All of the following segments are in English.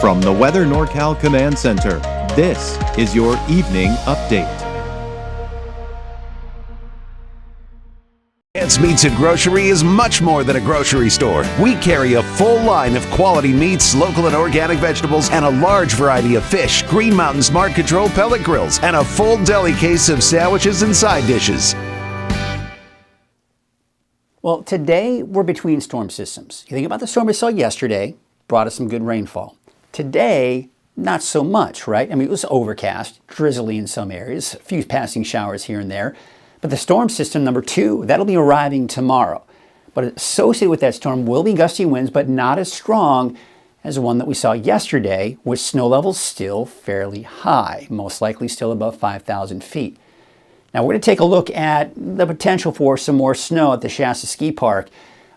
From the Weather NorCal Command Center, this is your evening update. Ants Meats and Grocery is much more than a grocery store. We carry a full line of quality meats, local and organic vegetables, and a large variety of fish, Green Mountain Smart Control pellet grills, and a full deli case of sandwiches and side dishes. Well, today we're between storm systems. You think about the storm we saw yesterday, brought us some good rainfall. Today, not so much, right? I mean, it was overcast, drizzly in some areas, a few passing showers here and there. But the storm system number 2, that'll be arriving tomorrow. But associated with that storm will be gusty winds, but not as strong as the one that we saw yesterday, with snow levels still fairly high, most likely still above 5,000 feet. Now we're going to take a look at the potential for some more snow at the Shasta Ski Park,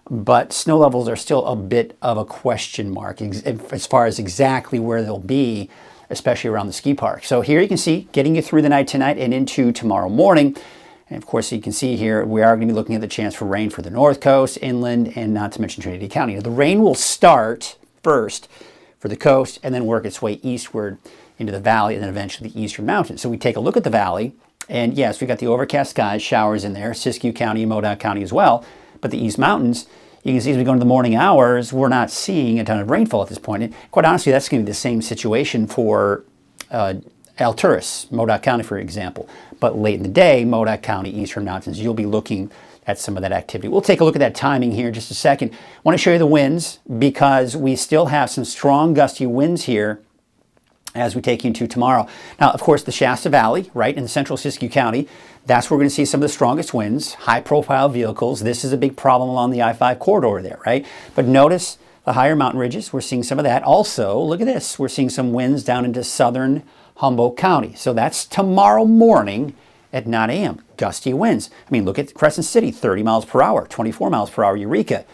but snow levels are still a bit of a question mark as far as exactly where they'll be, especially around the ski park. So here you can see, getting you through the night tonight and into tomorrow morning. And of course, you can see here, we are going to be looking at the chance for rain for the North Coast, inland, and not to mention Trinity County. Now, the rain will start first for the coast and then work its way eastward into the valley and then eventually the eastern mountains. So we take a look at the valley, and yes, we've got the overcast skies, showers in there, Siskiyou County and Modoc County as well. But the east mountains, you can see as we go into the morning hours, we're not seeing a ton of rainfall at this point. And quite honestly, that's going to be the same situation for Alturas, Modoc County, for example. But late in the day, Modoc County, eastern mountains, you'll be looking at some of that activity. We'll take a look at that timing here in just a second. I want to show you the winds because we still have some strong gusty winds here as we take you into tomorrow. Now, of course, the Shasta Valley, right, in central Siskiyou County, that's where we're going to see some of the strongest winds, high-profile vehicles. This is a big problem along the I-5 corridor there, right? But notice the higher mountain ridges, we're seeing some of that. Also, look at this, we're seeing some winds down into southern Humboldt County. So that's tomorrow morning at 9 a.m. Gusty winds. I mean, look at Crescent City, 30 miles per hour, 24 miles per hour, Eureka.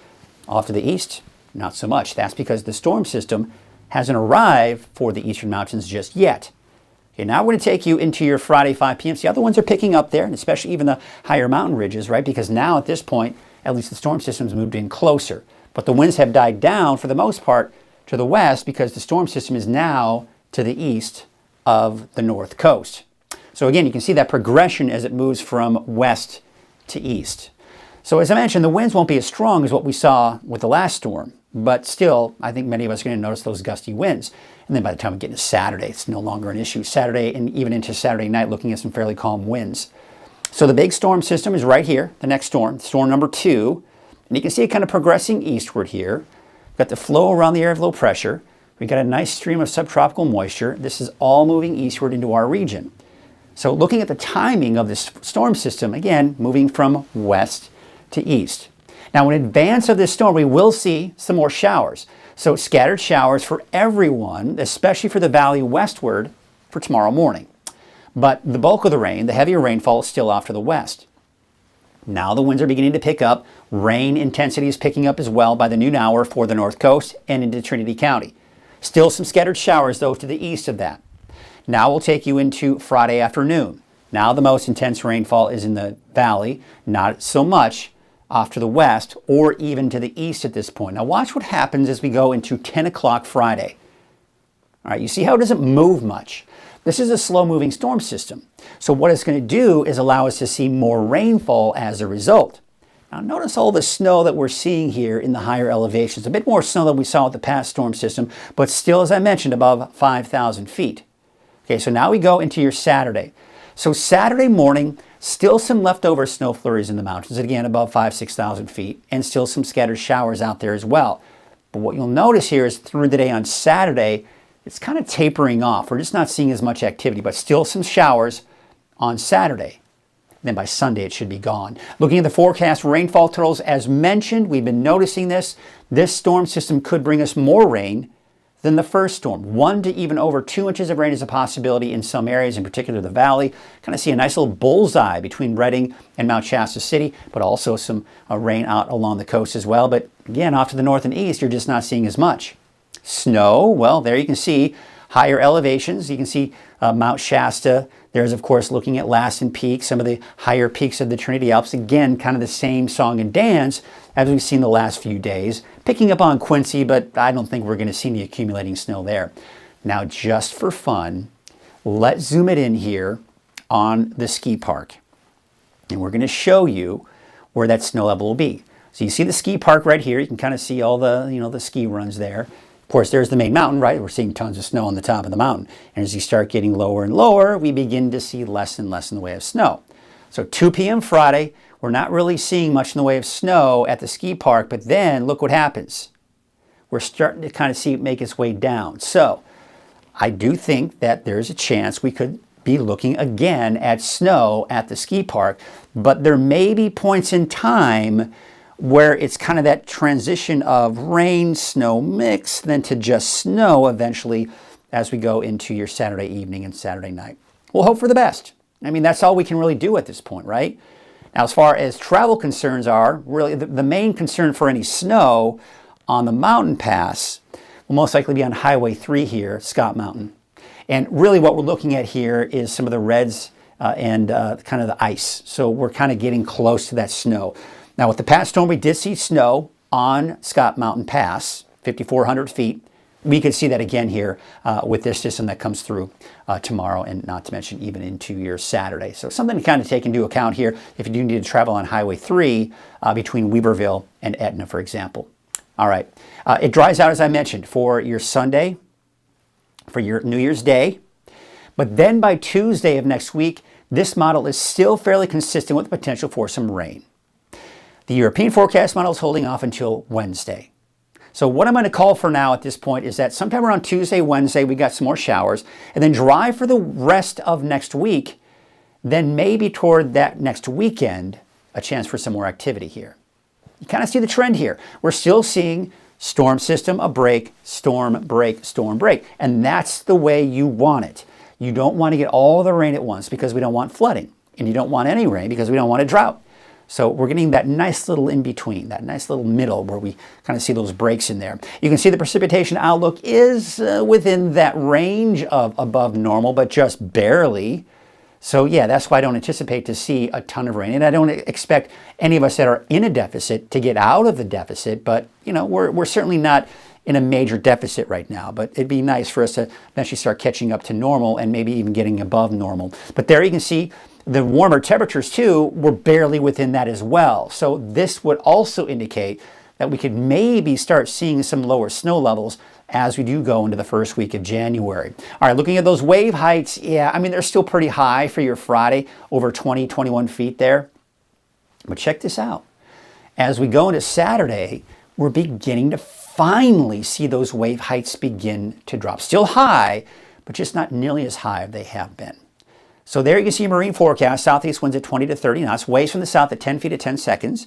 Off to the east, not so much. That's because the storm system hasn't arrived for the eastern mountains just yet. Okay, now we're going to take you into your Friday 5 p.m. See, other ones are picking up there, and especially even the higher mountain ridges, right? Because now at this point, at least the storm system's moved in closer. But the winds have died down for the most part to the west because the storm system is now to the east of the north coast. So again, you can see that progression as it moves from west to east. So as I mentioned, the winds won't be as strong as what we saw with the last storm, but still, I think many of us are going to notice those gusty winds. And then by the time we get into Saturday, it's no longer an issue. Saturday and even into Saturday night, looking at some fairly calm winds. So the big storm system is right here, the next storm, storm number 2. And you can see it kind of progressing eastward here. We've got the flow around the area of low pressure. We've got a nice stream of subtropical moisture. This is all moving eastward into our region. So looking at the timing of this storm system, again, moving from west to east. Now, in advance of this storm, we will see some more showers. So scattered showers for everyone, especially for the valley westward for tomorrow morning. But the bulk of the rain, the heavier rainfall, is still off to the west. Now the winds are beginning to pick up. Rain intensity is picking up as well by the noon hour for the north coast and into Trinity County. Still some scattered showers, though, to the east of that. Now we'll take you into Friday afternoon. Now the most intense rainfall is in the valley, not so much off to the west or even to the east at this point. Now watch what happens as we go into 10 o'clock Friday. All right, you see how it doesn't move much. This is a slow-moving storm system. So what it's going to do is allow us to see more rainfall as a result. Now notice all the snow that we're seeing here in the higher elevations. A bit more snow than we saw with the past storm system, but still, as I mentioned, above 5,000 feet. Okay, so now we go into your Saturday. So Saturday morning, still some leftover snow flurries in the mountains, again above 6,000 feet, and still some scattered showers out there as well. But what you'll notice here is through the day on Saturday, it's kind of tapering off. We're just not seeing as much activity, but still some showers on Saturday. Then by Sunday, it should be gone. Looking at the forecast rainfall totals, as mentioned, we've been noticing this. This storm system could bring us more rain than the first storm. 1 to even over 2 inches of rain is a possibility in some areas, in particular the valley. Kind of see a nice little bullseye between Redding and Mount Shasta City, but also some rain out along the coast as well. But again, off to the north and east, you're just not seeing as much. Snow, well, there you can see higher elevations. You can see Mount Shasta There's, of course, looking at Lassen Peak, some of the higher peaks of the Trinity Alps. Again, kind of the same song and dance as we've seen the last few days. Picking up on Quincy, but I don't think we're going to see any accumulating snow there. Now, just for fun, let's zoom it in here on the ski park. And we're going to show you where that snow level will be. So you see the ski park right here. You can kind of see all the, the ski runs there. Of course, there's the main mountain, right? We're seeing tons of snow on the top of the mountain. And as you start getting lower and lower, we begin to see less and less in the way of snow. So 2 p.m. Friday, we're not really seeing much in the way of snow at the ski park, but then look what happens. We're starting to kind of see it make its way down. So I do think that there's a chance we could be looking again at snow at the ski park, but there may be points in time where it's kind of that transition of rain, snow mix, then to just snow eventually as we go into your Saturday evening and Saturday night. We'll hope for the best. I mean, that's all we can really do at this point, right? Now, as far as travel concerns are, really the main concern for any snow on the mountain pass will most likely be on Highway 3 here, Scott Mountain. And really what we're looking at here is some of the reds and kind of the ice. So we're kind of getting close to that snow. Now, with the past storm, we did see snow on Scott Mountain Pass, 5,400 feet. We could see that again here with this system that comes through tomorrow, and not to mention even into your Saturday. So something to kind of take into account here if you do need to travel on Highway 3 between Weaverville and Etna, for example. All right. It dries out, as I mentioned, for your Sunday, for your New Year's Day. But then by Tuesday of next week, this model is still fairly consistent with the potential for some rain. The European forecast model is holding off until Wednesday. So what I'm going to call for now at this point is that sometime around Tuesday, Wednesday, we got some more showers, and then dry for the rest of next week. Then maybe toward that next weekend, a chance for some more activity here. You kind of see the trend here. We're still seeing storm system, a break, storm, break, storm, break. And that's the way you want it. You don't want to get all the rain at once because we don't want flooding. And you don't want any rain because we don't want a drought. So we're getting that nice little in-between, that nice little middle where we kind of see those breaks in there. You can see the precipitation outlook is within that range of above normal, but just barely. So yeah, that's why I don't anticipate to see a ton of rain. And I don't expect any of us that are in a deficit to get out of the deficit, but we're certainly not in a major deficit right now. But it'd be nice for us to eventually start catching up to normal and maybe even getting above normal. But there you can see the warmer temperatures too were barely within that as well. So this would also indicate that we could maybe start seeing some lower snow levels as we do go into the first week of January. All right, looking at those wave heights, yeah, I mean, they're still pretty high for your Friday, over 20, 21 feet there. But check this out. As we go into Saturday, we're beginning to finally see those wave heights begin to drop. Still high, but just not nearly as high as they have been. So there you can see a marine forecast. Southeast winds at 20 to 30 knots. Waves from the south at 10 feet at 10 seconds.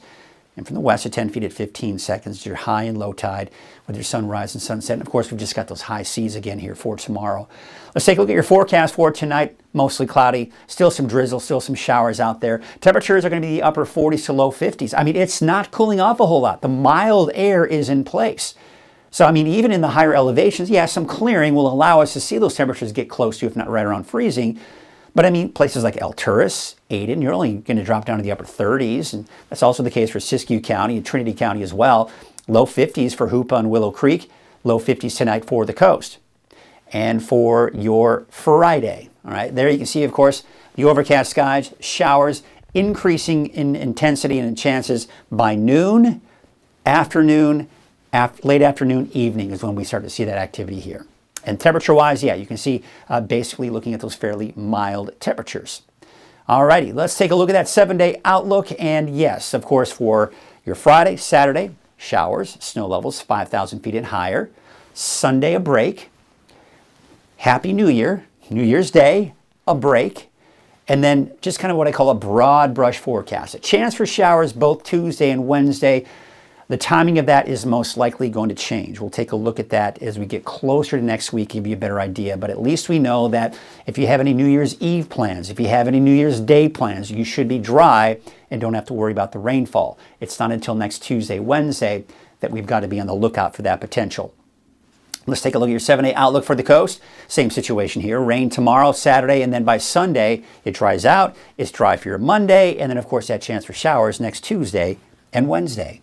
And from the west at 10 feet at 15 seconds. Your high and low tide with your sunrise and sunset. And of course, we've just got those high seas again here for tomorrow. Let's take a look at your forecast for tonight. Mostly cloudy. Still some drizzle. Still some showers out there. Temperatures are going to be the upper 40s to low 50s. I mean, it's not cooling off a whole lot. The mild air is in place. So, I mean, even in the higher elevations, yeah, some clearing will allow us to see those temperatures get close to, if not right around freezing. But I mean, places like Alturas, Aden, you're only going to drop down to the upper 30s. And that's also the case for Siskiyou County and Trinity County as well. Low 50s for Hoopa and Willow Creek. Low 50s tonight for the coast. And for your Friday, all right, there you can see, of course, the overcast skies, showers increasing in intensity and in chances by noon, afternoon, late afternoon, evening is when we start to see that activity here. And temperature-wise, yeah, you can see basically looking at those fairly mild temperatures. Alrighty, let's take a look at that 7-day outlook. And yes, of course, for your Friday, Saturday, showers, snow levels 5,000 feet and higher. Sunday, a break. Happy New Year, New Year's Day, a break. And then just kind of what I call a broad brush forecast. A chance for showers both Tuesday and Wednesday. The timing of that is most likely going to change. We'll take a look at that as we get closer to next week, give you a better idea. But at least we know that if you have any New Year's Eve plans, if you have any New Year's Day plans, you should be dry and don't have to worry about the rainfall. It's not until next Tuesday, Wednesday that we've got to be on the lookout for that potential. Let's take a look at your 7-day outlook for the coast. Same situation here. Rain tomorrow, Saturday, and then by Sunday, it dries out. It's dry for your Monday, and then, of course, that chance for showers next Tuesday and Wednesday.